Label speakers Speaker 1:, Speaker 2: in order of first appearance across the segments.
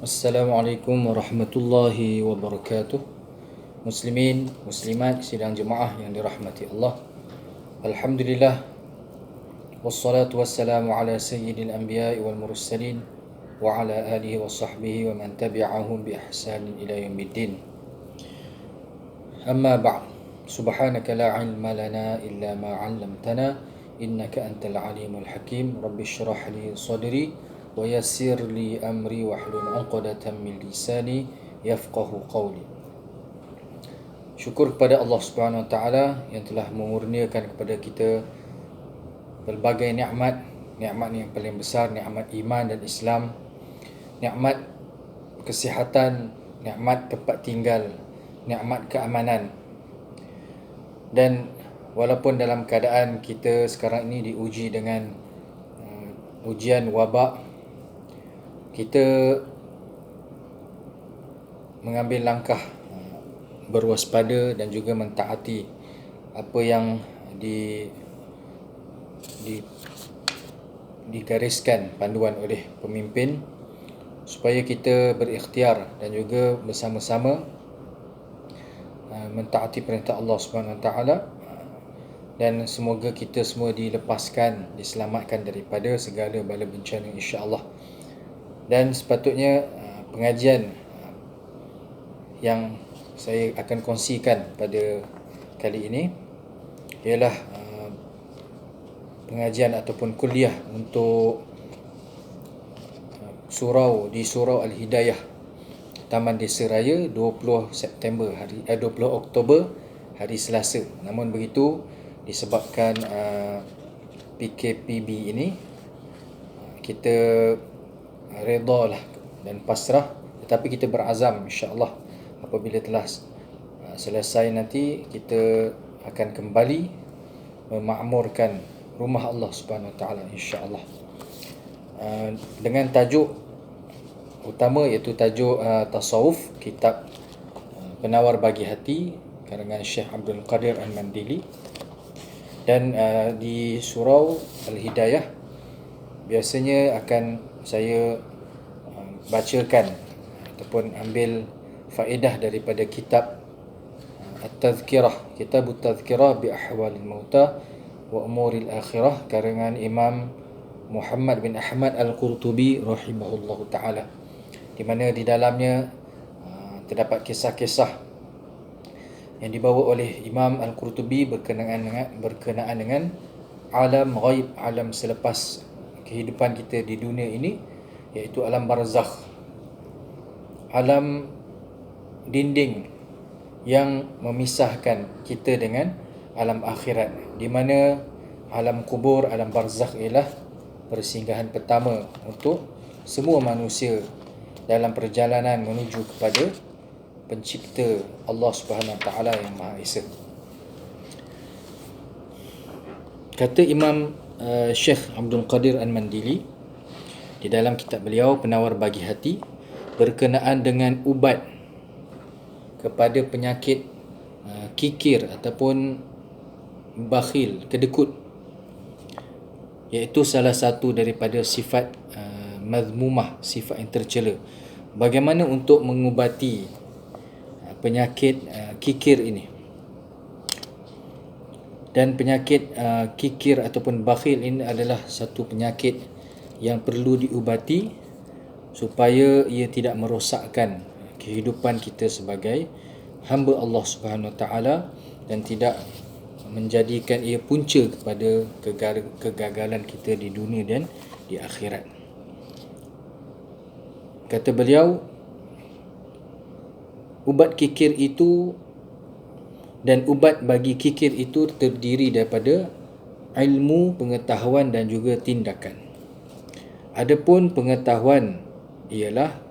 Speaker 1: Assalamualaikum warahmatullahi wabarakatuh. Muslimin, muslimat, sidang jemaah yang dirahmati Allah. Alhamdulillah, wassalatu wassalamu ala sayyidil anbiya'i wal mursalin wa ala alihi wa sahbihi wa man tabi'ahum bi ihsanin ila yaumiddin. Amma ba'd. Subhanaka la ilma lana illa ma 'allamtana innaka antal alimul hakim. Rabbi shrah li sadri wa yassir li amri wahlul 'uqdatam min lisani yafqahu qawli. Syukur kepada Allah Subhanahu Wa Taala yang telah memurniakan kepada kita pelbagai nikmat, nikmat yang paling besar, nikmat iman dan Islam, nikmat kesihatan, nikmat tempat tinggal, nikmat keamanan. Dan walaupun dalam keadaan kita sekarang ini diuji dengan ujian wabak, kita mengambil langkah berwaspada dan juga mentaati apa yang digariskan panduan oleh pemimpin, supaya kita berikhtiar dan juga bersama-sama mentaati perintah Allah Subhanahu Wa Taala, dan semoga kita semua dilepaskan, diselamatkan daripada segala bala bencana, insya-Allah. Dan sepatutnya pengajian yang saya akan kongsikan pada kali ini ialah pengajian ataupun kuliah untuk surau di Surau Al-Hidayah, Taman Desa Raya, 20 Oktober hari Selasa. Namun begitu, disebabkan PKPB ini, kita redalah dan pasrah, tetapi kita berazam insya-Allah apabila telah selesai nanti kita akan kembali memakmurkan rumah Allah Subhanahu Wa Taala, insya-Allah. Dengan tajuk utama iaitu tajuk tasawuf, kitab Penawar Bagi Hati karangan Syekh Abdul Qadir Al-Mandili. Dan di Surau Al-Hidayah biasanya akan saya bacakan ataupun ambil faedah daripada kitab At-Tadhkirah, Kitab At-Tadhkirah bi Ahwalil Mauta wa Umuril Akhirah karangan Imam Muhammad bin Ahmad Al-Qurtubi rahimahullahu taala, di mana di dalamnya terdapat kisah-kisah yang dibawa oleh Imam Al-Qurtubi berkenaan dengan alam ghaib, alam selepas kehidupan kita di dunia ini, iaitu alam barzakh, alam dinding yang memisahkan kita dengan alam akhirat, di mana alam kubur, alam barzakh ialah persinggahan pertama untuk semua manusia dalam perjalanan menuju kepada pencipta Allah Subhanahu Wa Taala yang Maha Esa. Kata Imam Syekh Abdul Qadir Al-Mandili di dalam kitab beliau Penawar Bagi Hati berkenaan dengan ubat kepada penyakit kikir ataupun bakhil, kedekut, iaitu salah satu daripada sifat mazmumah, sifat yang tercela. Bagaimana untuk mengubati penyakit kikir ini? Dan penyakit kikir ataupun bakhil ini adalah satu penyakit yang perlu diubati supaya ia tidak merosakkan kehidupan kita sebagai hamba Allah Subhanahu Wa Taala dan tidak menjadikan ia punca kepada kegagalan kita di dunia dan di akhirat. Kata beliau, ubat kikir itu dan ubat bagi kikir itu terdiri daripada ilmu, pengetahuan dan juga tindakan. Adapun pengetahuan ialah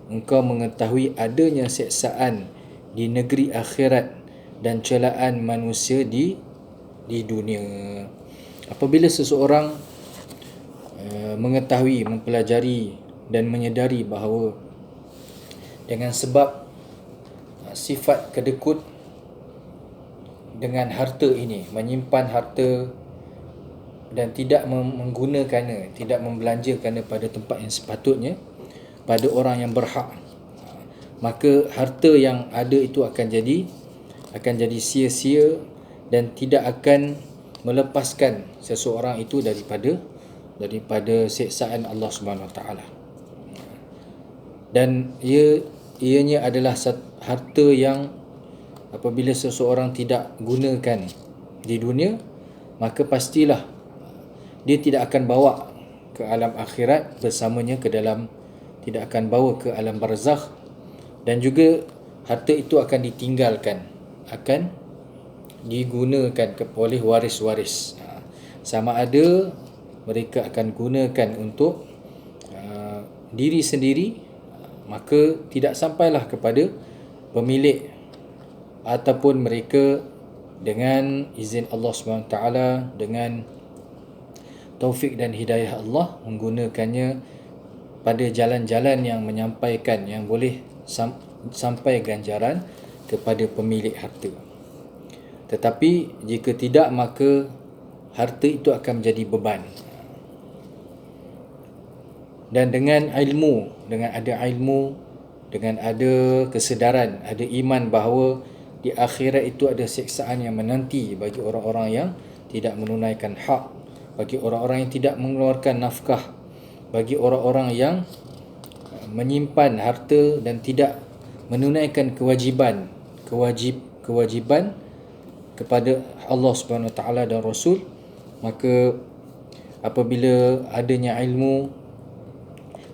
Speaker 1: engkau mengetahui adanya siksaan di negeri akhirat dan celaan manusia di dunia. Apabila seseorang mengetahui, mempelajari dan menyedari bahawa dengan sebab sifat kedekut dengan harta ini, menyimpan harta dan tidak menggunakannya, tidak membelanjakannya pada tempat yang sepatutnya, pada orang yang berhak, maka harta yang ada itu akan jadi sia-sia dan tidak akan melepaskan seseorang itu daripada siksaan Allah Subhanahu Wa Taala. Dan ianya adalah harta yang apabila seseorang tidak gunakan di dunia, maka pastilah dia tidak akan bawa ke alam akhirat bersamanya tidak akan bawa ke alam barzakh, dan juga harta itu akan ditinggalkan, akan digunakan oleh waris-waris. Sama ada mereka akan gunakan untuk diri sendiri, maka tidak sampailah kepada pemilik, ataupun mereka dengan izin Allah SWT, dengan taufik dan hidayah Allah, menggunakannya pada jalan-jalan yang menyampaikan, yang boleh sampai ganjaran kepada pemilik harta. Tetapi jika tidak, maka harta itu akan menjadi beban. Dan dengan ada ilmu, dengan ada kesedaran, ada iman bahawa di akhirat itu ada siksaan yang menanti bagi orang-orang yang tidak menunaikan hak, bagi orang-orang yang tidak mengeluarkan nafkah, bagi orang-orang yang menyimpan harta dan tidak menunaikan kewajiban kepada Allah Subhanahu Wa Taala dan Rasul. Maka apabila adanya ilmu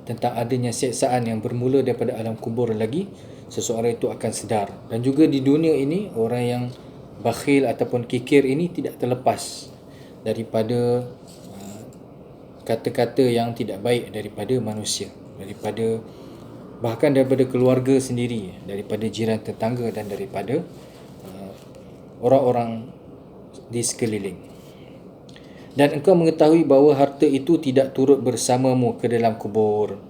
Speaker 1: tentang adanya siksaan yang bermula daripada alam kubur lagi, seseorang itu akan sedar. Dan juga di dunia ini, orang yang bakhil ataupun kikir ini tidak terlepas daripada kata-kata yang tidak baik daripada manusia, bahkan daripada keluarga sendiri, daripada jiran tetangga dan daripada orang-orang di sekeliling. Dan engkau mengetahui bahawa harta itu tidak turut bersamamu ke dalam kubur,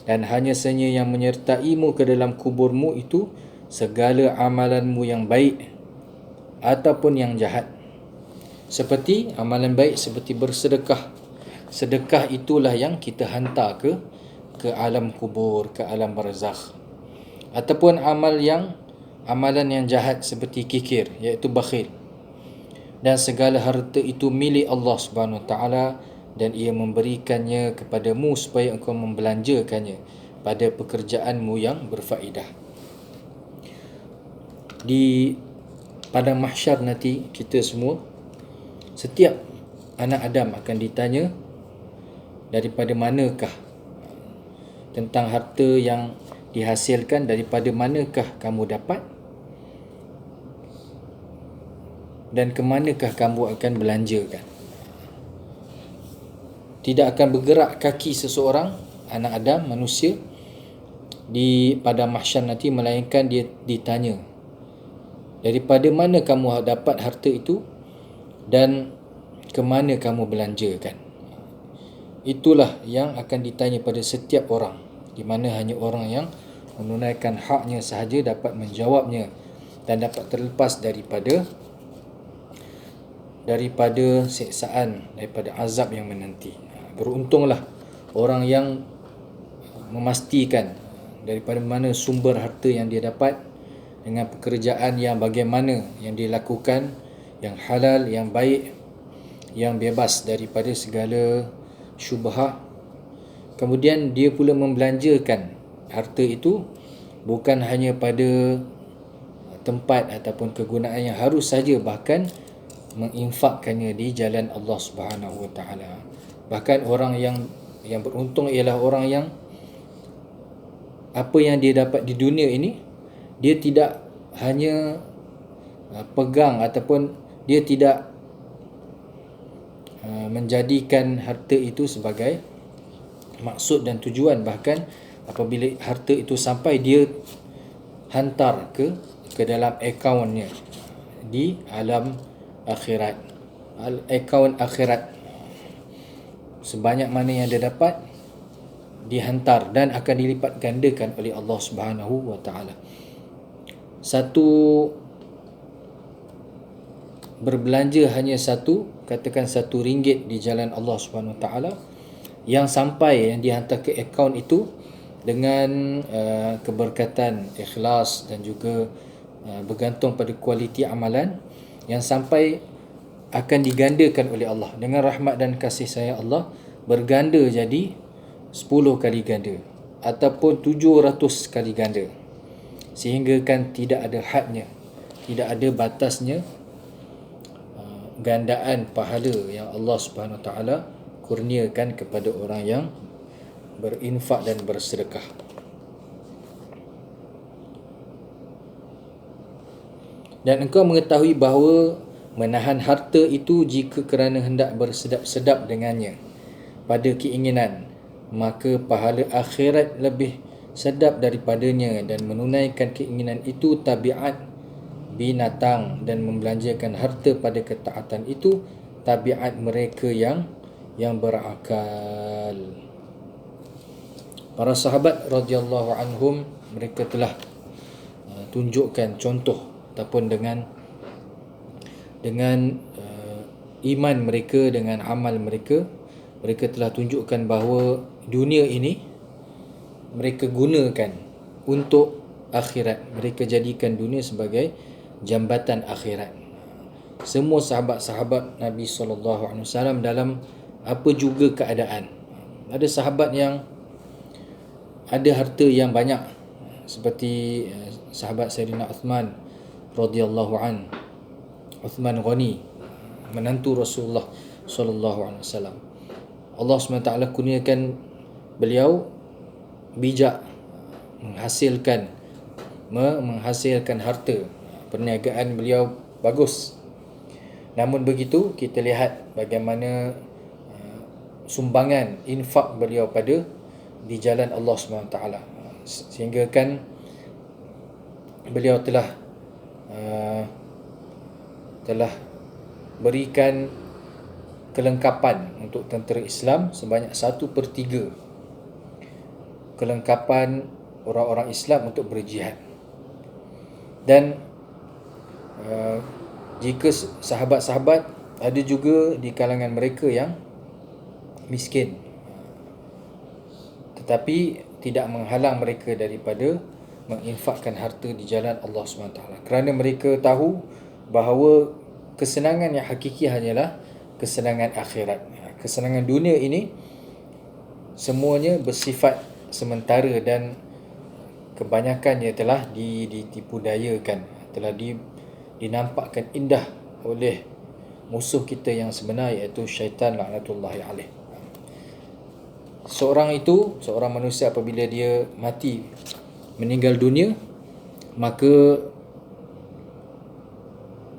Speaker 1: dan hanya sahaja yang menyertaimu ke dalam kuburmu itu segala amalanmu yang baik ataupun yang jahat. Seperti amalan baik seperti bersedekah. Sedekah itulah yang kita hantar ke alam kubur, ke alam barzakh. Ataupun amalan yang jahat seperti kikir, iaitu bakhil. Dan segala harta itu milik Allah Subhanahu Wa Taala, dan ia memberikannya kepadamu supaya engkau membelanjakannya pada pekerjaanmu yang berfaedah. Di padang mahsyar nanti, kita semua, setiap anak Adam akan ditanya daripada manakah, tentang harta yang dihasilkan, daripada manakah kamu dapat dan ke manakah kamu akan belanjakan. Tidak akan bergerak kaki seseorang, anak Adam, manusia, di padang mahsyar nanti, melainkan dia ditanya daripada mana kamu dapat harta itu dan ke mana kamu belanjakan. Itulah yang akan ditanya pada setiap orang, di mana hanya orang yang menunaikan haknya sahaja dapat menjawabnya dan dapat terlepas daripada siksaan, daripada azab yang menanti. Beruntunglah orang yang memastikan daripada mana sumber harta yang dia dapat, dengan pekerjaan yang bagaimana yang dia lakukan, yang halal, yang baik, yang bebas daripada segala syubhat. Kemudian dia pula membelanjakan harta itu bukan hanya pada tempat ataupun kegunaan yang harus saja, bahkan menginfakkannya di jalan Allah Subhanahu Wa Taala. Bahkan orang yang beruntung ialah orang yang apa yang dia dapat di dunia ini, dia tidak hanya pegang ataupun dia tidak menjadikan harta itu sebagai maksud dan tujuan. Bahkan apabila harta itu sampai, dia hantar ke dalam akaunnya di alam akhirat, akaun akhirat. Sebanyak mana yang dia dapat dihantar dan akan dilipat gandakan oleh Allah Subhanahu Wa Taala. Berbelanja hanya katakan RM1 di jalan Allah Subhanahu Wa Taala, yang sampai, yang dihantar ke akaun itu dengan keberkatan, ikhlas dan juga bergantung pada kualiti amalan yang sampai akan digandakan oleh Allah dengan rahmat dan kasih sayang Allah, berganda jadi 10 kali ganda ataupun 700 kali ganda, sehingga kan tidak ada hadnya, tidak ada batasnya gandaan pahala yang Allah Subhanahu Wa Taala kurniakan kepada orang yang berinfak dan bersedekah. Dan engkau mengetahui bahawa menahan harta itu jika kerana hendak bersedap-sedap dengannya pada keinginan, maka pahala akhirat lebih sedap daripadanya, dan menunaikan keinginan itu tabiat binatang, dan membelanjakan harta pada ketaatan itu tabiat mereka yang berakal. Para sahabat radhiyallahu anhum, mereka telah tunjukkan contoh ataupun dengan iman mereka, dengan amal mereka, mereka telah tunjukkan bahawa dunia ini mereka gunakan untuk akhirat. Mereka jadikan dunia sebagai jambatan akhirat. Semua sahabat-sahabat Nabi SAW dalam apa juga keadaan. Ada sahabat yang ada harta yang banyak, seperti sahabat Sayyidina Uthman radhiyallahu an, Uthman Ghani, menantu Rasulullah SAW. Allah SWT kurniakan beliau bijak, menghasilkan harta, perniagaan beliau bagus. Namun begitu, kita lihat bagaimana sumbangan infak beliau di jalan Allah SWT, sehingga kan beliau telah berikan kelengkapan untuk tentera Islam sebanyak 1/3 kelengkapan orang-orang Islam untuk berjihad. Dan jika sahabat-sahabat, ada juga di kalangan mereka yang miskin, tetapi tidak menghalang mereka daripada menginfakkan harta di jalan Allah SWT, kerana mereka tahu bahawa kesenangan yang hakiki hanyalah kesenangan akhirat. Kesenangan dunia ini semuanya bersifat sementara, dan kebanyakannya telah ditipu dayakan, telah dinampakkan indah oleh musuh kita yang sebenar, iaitu syaitan laknatullahi alaih. Seorang manusia apabila dia mati, meninggal dunia, maka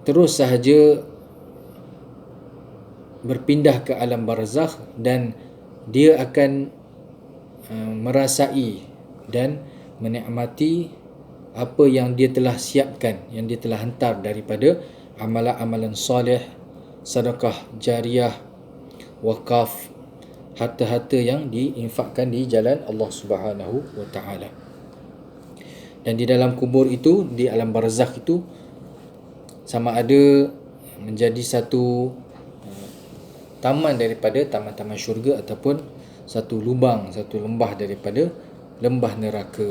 Speaker 1: terus sahaja berpindah ke alam barzakh, dan dia akan merasai dan menikmati apa yang dia telah siapkan, yang dia telah hantar daripada amalan-amalan soleh, sedekah jariah, wakaf, harta-harta yang diinfakkan di jalan Allah Subhanahu wa taala. Dan di dalam kubur itu, di alam barzakh itu, sama ada menjadi satu taman daripada taman-taman syurga, ataupun satu lubang, satu lembah daripada lembah neraka.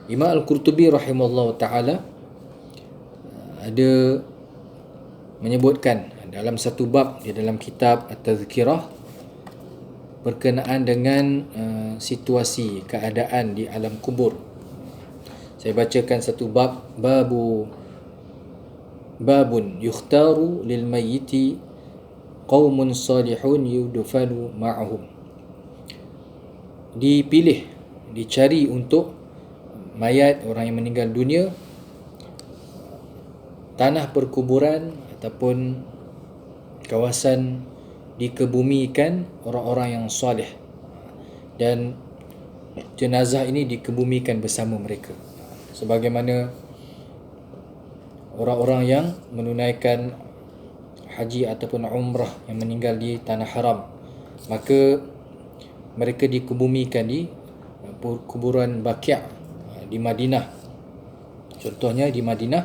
Speaker 1: Imam Al-Qurtubi rahimahullah ta'ala ada menyebutkan dalam satu bab di dalam kitab At-Tazkirah berkenaan dengan situasi, keadaan di alam kubur. Saya bacakan satu bab. Babun yukhtaru lil mayyiti qaumun salihun yudfanu ma'ahum. Dicari untuk mayat orang yang meninggal dunia, tanah perkuburan ataupun kawasan dikebumikan orang-orang yang soleh, dan jenazah ini dikebumikan bersama mereka, sebagaimana orang-orang yang menunaikan haji ataupun umrah yang meninggal di tanah haram, maka mereka dikebumikan di kuburan Baqi' di Madinah. Contohnya di Madinah,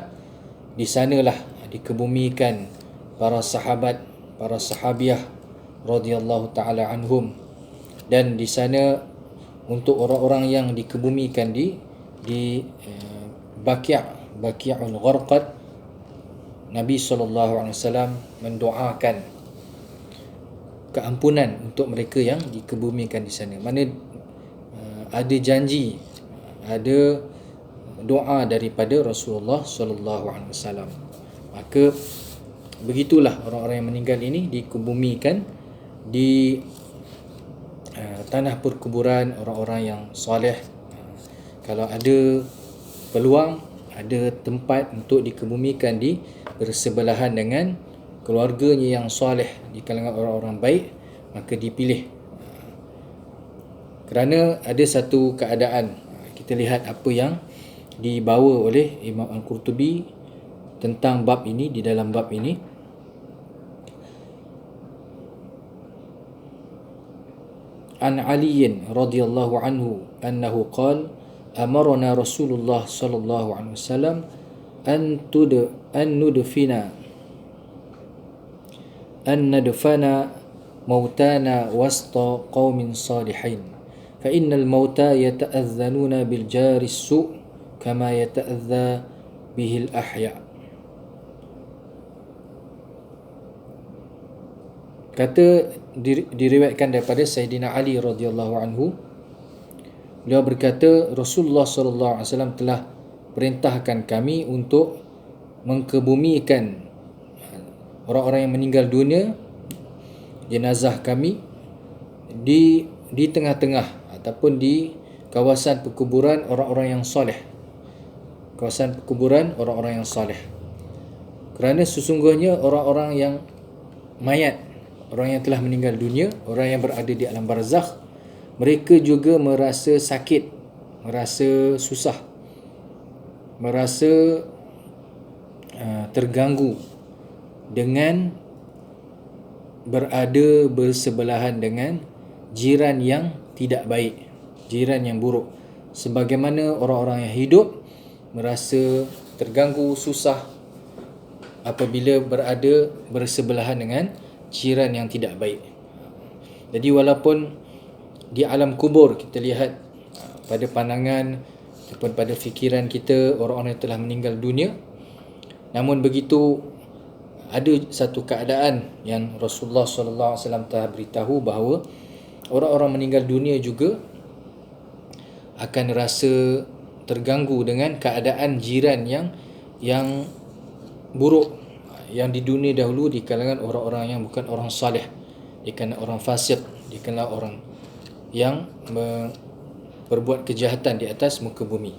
Speaker 1: di sanalah dikebumikan para sahabat, para sahabiah radhiyallahu taala anhum, Dan di sana untuk orang-orang yang dikebumikan di Baqi'ul Gharqad, Nabi SAW mendoakan keampunan untuk mereka yang dikebumikan di sana. Mana ada janji, ada doa daripada Rasulullah SAW. Maka begitulah orang-orang yang meninggal ini dikebumikan di tanah perkuburan orang-orang yang soleh. Kalau ada peluang, ada tempat untuk dikebumikan di bersebelahan dengan keluarganya yang soleh di kalangan orang-orang baik, maka dipilih. Kerana ada satu keadaan, kita lihat apa yang dibawa oleh Imam Al-Qurtubi tentang bab ini, di dalam bab ini. An Ali radhiyallahu anhu annahu qala amarna Rasulullah sallallahu alaihi wasallam an nadfana mautana wasta qaumin salihin fa innal mauta yata'adhanuna bil jari su' kama yata'adha bihi al ahya. Kata diriwayatkan daripada Sayyidina Ali radhiyallahu anhu, beliau berkata Rasulullah sallallahu alaihi wasallam telah perintahkan kami untuk mengkebumikan orang-orang yang meninggal dunia, jenazah kami di tengah-tengah ataupun di kawasan perkuburan orang-orang yang soleh. Kawasan perkuburan orang-orang yang soleh. Kerana sesungguhnya orang-orang yang mayat, orang yang telah meninggal dunia, orang yang berada di alam barzakh, mereka juga merasa sakit, merasa susah, merasa terganggu dengan berada bersebelahan dengan jiran yang tidak baik, jiran yang buruk. Sebagaimana orang-orang yang hidup merasa terganggu, susah apabila berada bersebelahan dengan jiran yang tidak baik. Jadi walaupun di alam kubur kita lihat pada pandangan ataupun pada fikiran kita orang-orang yang telah meninggal dunia, namun begitu ada satu keadaan yang Rasulullah SAW telah beritahu bahawa orang-orang meninggal dunia juga akan rasa terganggu dengan keadaan jiran yang buruk, yang di dunia dahulu di kalangan orang-orang yang bukan orang salih, di kalangan orang fasik, di kalangan orang yang berbuat kejahatan di atas muka bumi.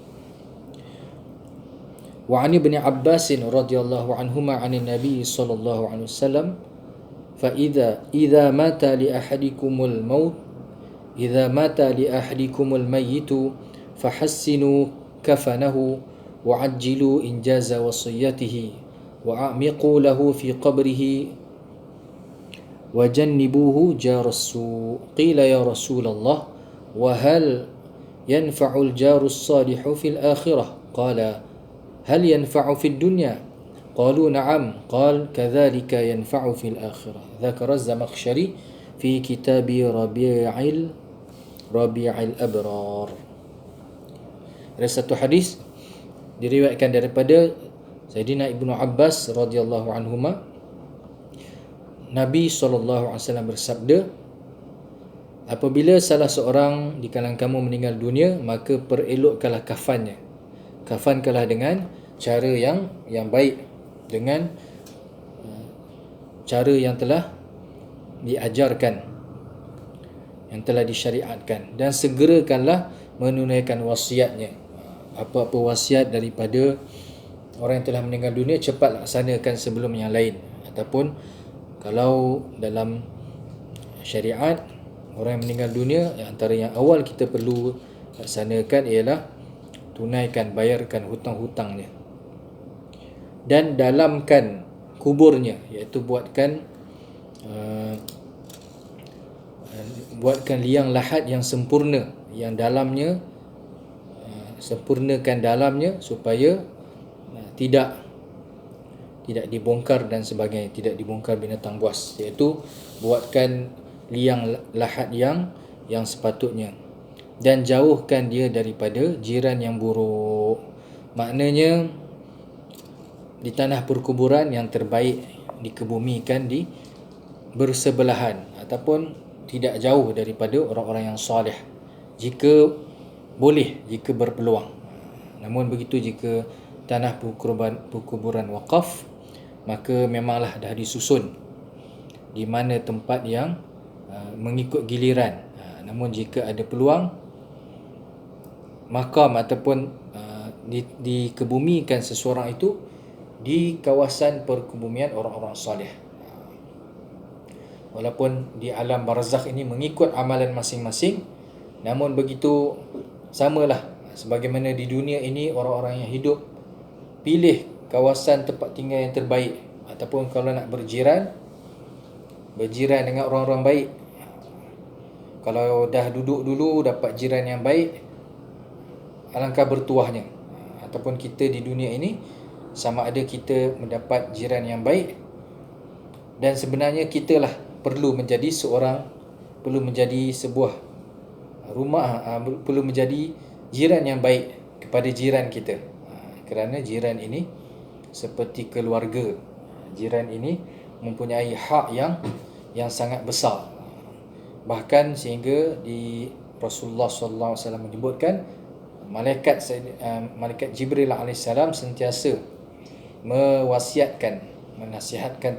Speaker 1: Wa 'an Ibn Abbas radhiyallahu anhuma 'anil Nabi sallallahu alaihi wasallam fa idza mata li ahadikumul maut idza mata li ahadikumul mayyitu fahassinu kafanahu wa 'ajjilu injaza wasiyatihi وأعمقوا له في قبره وجنبوه جار السوء قيل يا رسول الله وهل ينفع الجار الصالح في الآخرة قال هل ينفع في الدنيا قالوا نعم قال كذلك ينفع في الآخرة ذكر الزمخشري في كتاب ربيع الأبرار. Ada satu hadis diriwayatkan daripada Sayyidina Ibnu Abbas radhiyallahu anhuma, Nabi SAW bersabda, apabila salah seorang di kalangan kamu meninggal dunia, maka perelokkanlah kafannya. Kafankanlah dengan cara yang baik, dengan cara yang telah diajarkan, yang telah disyariatkan, dan segerakanlah menunaikan wasiatnya. Apa-apa wasiat daripada orang yang telah meninggal dunia, cepat laksanakan sebelum yang lain. Ataupun kalau dalam syariat orang yang meninggal dunia, antara yang awal kita perlu laksanakan ialah tunaikan, bayarkan hutang-hutangnya, dan dalamkan kuburnya, iaitu buatkan liang lahat yang sempurna, yang dalamnya sempurnakan dalamnya supaya tidak dibongkar dan sebagainya, tidak dibongkar binatang buas, iaitu buatkan liang lahat yang yang sepatutnya, dan jauhkan dia daripada jiran yang buruk. Maknanya di tanah perkuburan yang terbaik dikebumikan di bersebelahan ataupun tidak jauh daripada orang-orang yang soleh, jika boleh, jika berpeluang. Namun begitu jika tanah perkuburan wakaf, maka memanglah dah disusun di mana tempat yang mengikut giliran. Namun jika ada peluang, makam ataupun dikebumikan seseorang itu di kawasan perkebumian orang-orang soleh. Walaupun di alam barzakh ini mengikut amalan masing-masing, namun begitu samalah sebagaimana di dunia ini orang-orang yang hidup pilih kawasan tempat tinggal yang terbaik, ataupun kalau nak berjiran dengan orang-orang baik. Kalau dah duduk dulu dapat jiran yang baik, alangkah bertuahnya. Ataupun kita di dunia ini, sama ada kita mendapat jiran yang baik, dan sebenarnya kitalah perlu menjadi sebuah rumah, perlu menjadi jiran yang baik kepada jiran kita. Kerana jiran ini seperti keluarga. Jiran ini mempunyai hak yang sangat besar. Bahkan sehingga di Rasulullah SAW menyebutkan malaikat Jibril AS sentiasa menasihatkan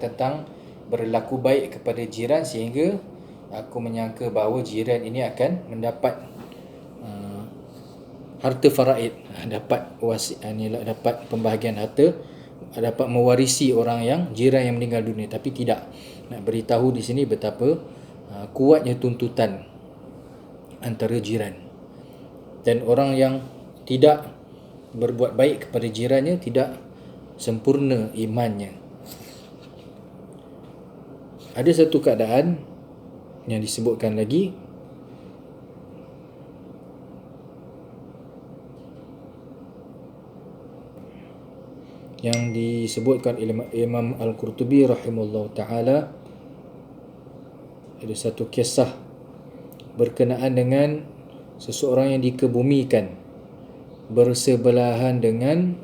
Speaker 1: tentang berlaku baik kepada jiran, sehingga aku menyangka bahawa jiran ini akan mendapat harta faraid, dapat pembahagian harta, dapat mewarisi orang yang jiran yang meninggal dunia. Tapi tidak. Nak beritahu di sini betapa kuatnya tuntutan antara jiran, dan orang yang tidak berbuat baik kepada jirannya tidak sempurna imannya. Ada satu keadaan yang disebutkan lagi, yang disebutkan Imam Al-Qurtubi rahimahullah ta'ala. Ada satu kisah berkenaan dengan seseorang yang dikebumikan bersebelahan dengan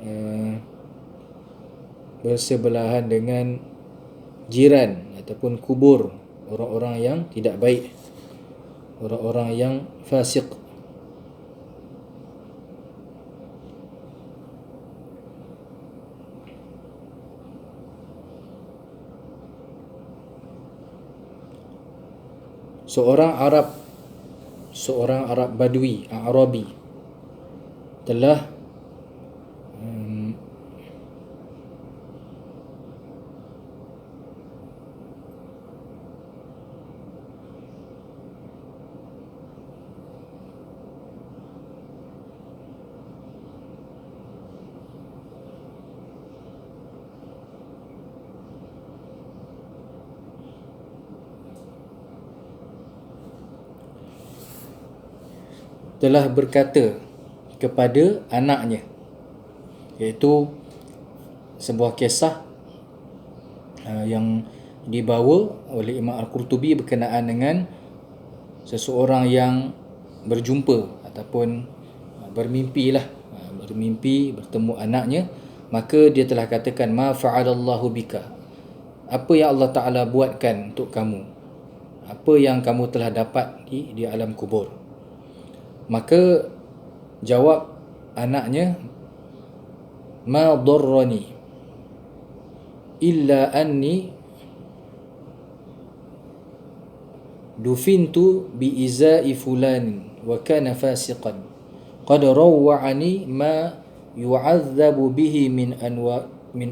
Speaker 1: jiran ataupun kubur orang-orang yang tidak baik, orang-orang yang fasik. Seorang Arab Badui, Arabi, telah berkata kepada anaknya, iaitu sebuah kisah yang dibawa oleh Imam Al-Qurtubi berkenaan dengan seseorang yang berjumpa ataupun bermimpi bertemu anaknya. Maka dia telah katakan, ma fa'alallahu bika, apa yang Allah Ta'ala buatkan untuk kamu, apa yang kamu telah dapat di alam kubur. Maka jawab anaknya, ma darrani illa anni dufintu bi izai fulan wa kana fasiqan qad rawwa'ani ma yu'adzabu bihi min anwa min.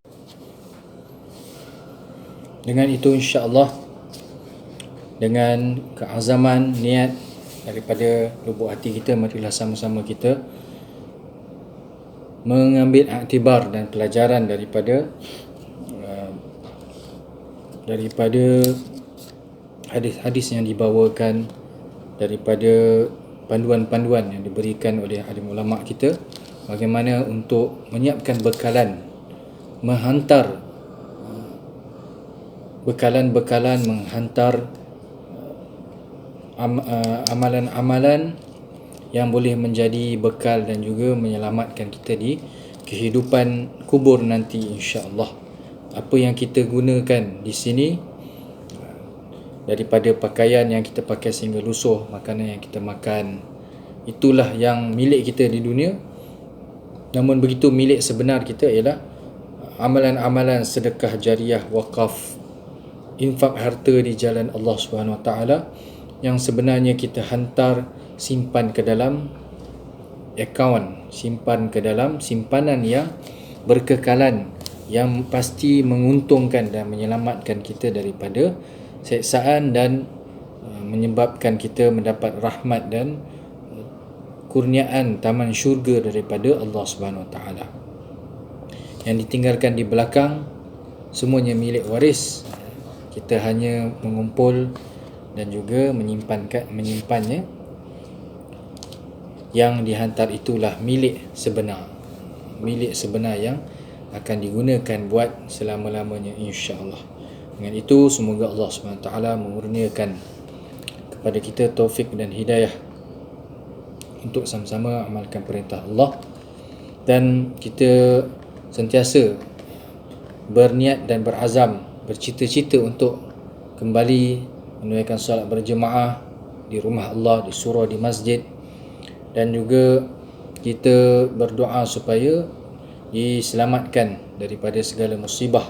Speaker 1: Dengan itu insya-Allah, dengan keazaman niat daripada lubuk hati kita, marilah sama-sama kita mengambil iktibar dan pelajaran daripada hadis-hadis yang dibawakan, daripada panduan-panduan yang diberikan oleh alim ulama kita, bagaimana untuk menyiapkan menghantar amalan-amalan yang boleh menjadi bekal dan juga menyelamatkan kita di kehidupan kubur nanti, insya-Allah. Apa yang kita gunakan di sini, daripada pakaian yang kita pakai sehingga lusuh, makanan yang kita makan, itulah yang milik kita di dunia. Namun begitu milik sebenar kita ialah amalan-amalan sedekah jariah, wakaf, infak harta di jalan Allah Subhanahu Wa Taala, yang sebenarnya kita hantar, simpan ke dalam akaun, simpan ke dalam simpanan yang berkekalan, yang pasti menguntungkan dan menyelamatkan kita daripada seksaan dan menyebabkan kita mendapat rahmat dan kurniaan taman syurga daripada Allah Subhanahu Wa Taala. Yang ditinggalkan di belakang semuanya milik waris. Kita hanya mengumpul dan juga menyimpannya. Yang dihantar itulah milik sebenar. Milik sebenar yang akan digunakan buat selama-lamanya, insya-Allah. Dengan itu semoga Allah SWT memurniakan kepada kita taufik dan hidayah untuk sama-sama amalkan perintah Allah, dan kita sentiasa berniat dan berazam, bercita-cita untuk kembali menunaikan solat berjemaah di rumah Allah, di surau, di masjid, dan juga kita berdoa supaya diselamatkan daripada segala musibah.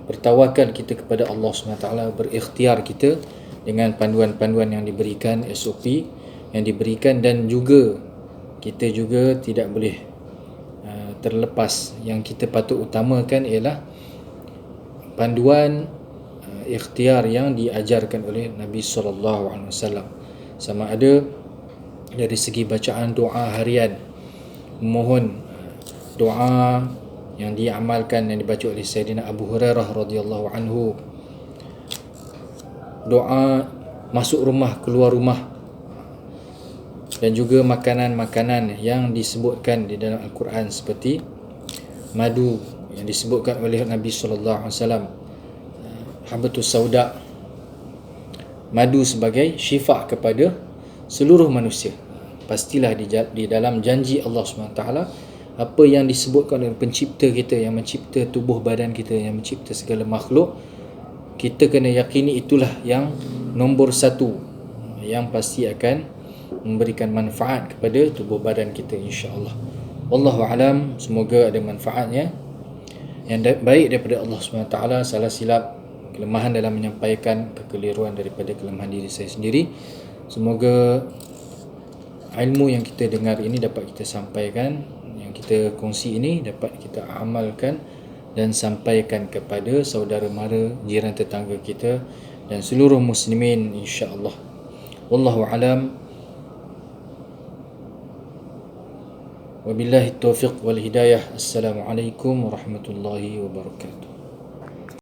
Speaker 1: Bertawakal kita kepada Allah SWT, berikhtiar kita dengan panduan-panduan yang diberikan, SOP yang diberikan, dan juga kita juga tidak boleh terlepas. Yang kita patut utamakan ialah panduan ikhtiar yang diajarkan oleh Nabi SAW. Sama ada dari segi bacaan doa harian, mohon doa yang diamalkan, yang dibaca oleh Sayyidina Abu Hurairah radhiyallahu anhu, doa masuk rumah, keluar rumah, dan juga makanan-makanan yang disebutkan di dalam Al-Quran seperti madu yang disebutkan oleh Nabi sallallahu alaihi wasallam, habatus sauda, madu sebagai syifa kepada seluruh manusia. Pastilah di dalam janji Allah SWT, apa yang disebutkan oleh pencipta kita, yang mencipta tubuh badan kita, yang mencipta segala makhluk, kita kena yakini itulah yang nombor satu, yang pasti akan memberikan manfaat kepada tubuh badan kita, insya-Allah. Wallahu alam, semoga ada manfaatnya. Yang baik daripada Allah SWT, salah silap, kelemahan dalam menyampaikan, kekeliruan daripada kelemahan diri saya sendiri. Semoga ilmu yang kita dengar ini dapat kita sampaikan, yang kita kongsi ini dapat kita amalkan dan sampaikan kepada saudara mara, jiran tetangga kita dan seluruh muslimin, insya-Allah. Wallahu alam. Wabillahi taufiq wal hidayah. Assalamualaikum warahmatullahi wabarakatuh.